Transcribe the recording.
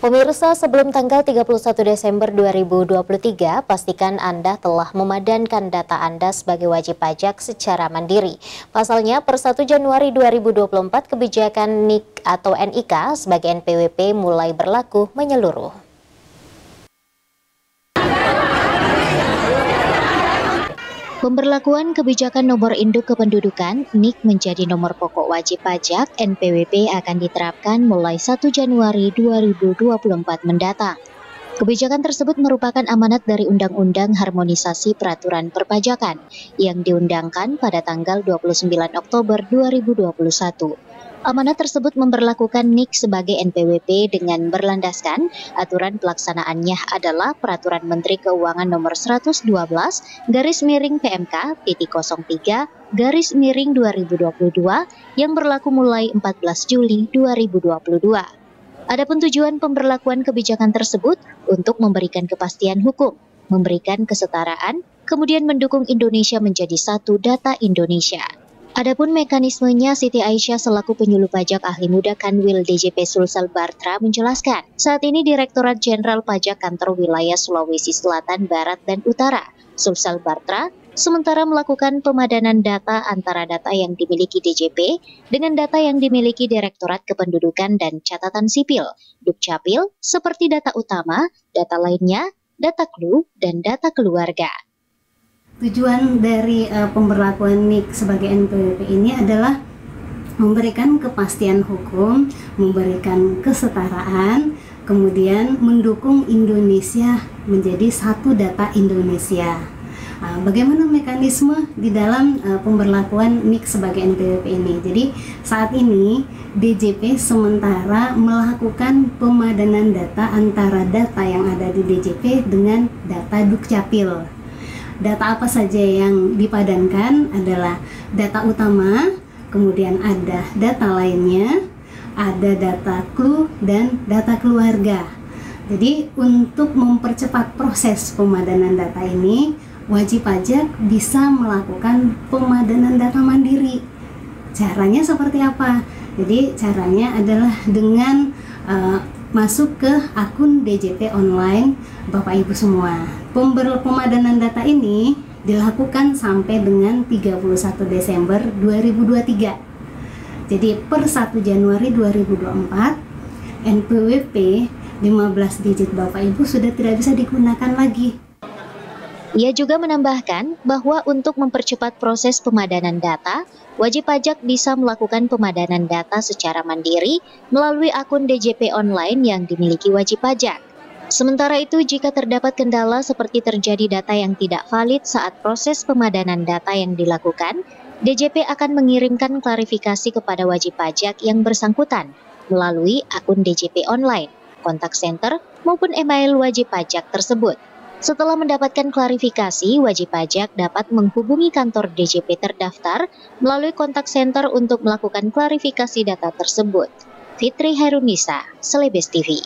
Pemirsa, sebelum tanggal 31 Desember 2023, pastikan Anda telah memadankan data Anda sebagai wajib pajak secara mandiri. Pasalnya, per 1 Januari 2024, kebijakan NIK atau NIK sebagai NPWP mulai berlaku menyeluruh. Pemberlakuan kebijakan nomor induk kependudukan NIK menjadi nomor pokok wajib pajak NPWP akan diterapkan mulai 1 Januari 2024 mendatang. Kebijakan tersebut merupakan amanat dari Undang-Undang Harmonisasi Peraturan Perpajakan yang diundangkan pada tanggal 29 Oktober 2021. Amanat tersebut memberlakukan NIK sebagai NPWP dengan berlandaskan aturan pelaksanaannya adalah Peraturan Menteri Keuangan Nomor 112 /PMK-03/2022 yang berlaku mulai 14 Juli 2022. Adapun tujuan pemberlakuan kebijakan tersebut untuk memberikan kepastian hukum, memberikan kesetaraan, kemudian mendukung Indonesia menjadi satu data Indonesia. Adapun mekanismenya, Siti Aisyah selaku penyuluh pajak ahli muda Kanwil DJP Sulsel Bartra menjelaskan, saat ini Direktorat Jenderal Pajak Kantor Wilayah Sulawesi Selatan, Barat, dan Utara, Sulsel Bartra, sementara melakukan pemadanan data antara data yang dimiliki DJP dengan data yang dimiliki Direktorat Kependudukan dan Catatan Sipil, Dukcapil, seperti data utama, data lainnya, data clue, dan data keluarga. Tujuan dari pemberlakuan NIK sebagai NPWP ini adalah memberikan kepastian hukum, memberikan kesetaraan, kemudian mendukung Indonesia menjadi satu data Indonesia. Bagaimana mekanisme di dalam pemberlakuan NIK sebagai NPWP ini? Jadi saat ini DJP sementara melakukan pemadanan data antara data yang ada di DJP dengan data Dukcapil. Data apa saja yang dipadankan adalah data utama, kemudian ada data lainnya, ada data clue, dan data keluarga. Jadi untuk mempercepat proses pemadanan data ini, wajib pajak bisa melakukan pemadanan data mandiri. Caranya seperti apa? Jadi caranya adalah dengan masuk ke akun DJP online Bapak Ibu semua. Pemadanan data ini dilakukan sampai dengan 31 Desember 2023. Jadi per 1 Januari 2024 NPWP 15 digit Bapak Ibu sudah tidak bisa digunakan lagi. Ia juga menambahkan bahwa untuk mempercepat proses pemadanan data, wajib pajak bisa melakukan pemadanan data secara mandiri melalui akun DJP online yang dimiliki wajib pajak. Sementara itu, jika terdapat kendala seperti terjadi data yang tidak valid saat proses pemadanan data yang dilakukan, DJP akan mengirimkan klarifikasi kepada wajib pajak yang bersangkutan melalui akun DJP online, kontak center, maupun email wajib pajak tersebut. Setelah mendapatkan klarifikasi, wajib pajak dapat menghubungi kantor DJP terdaftar melalui kontak center untuk melakukan klarifikasi data tersebut. Fitri Herunisa, Celebes TV.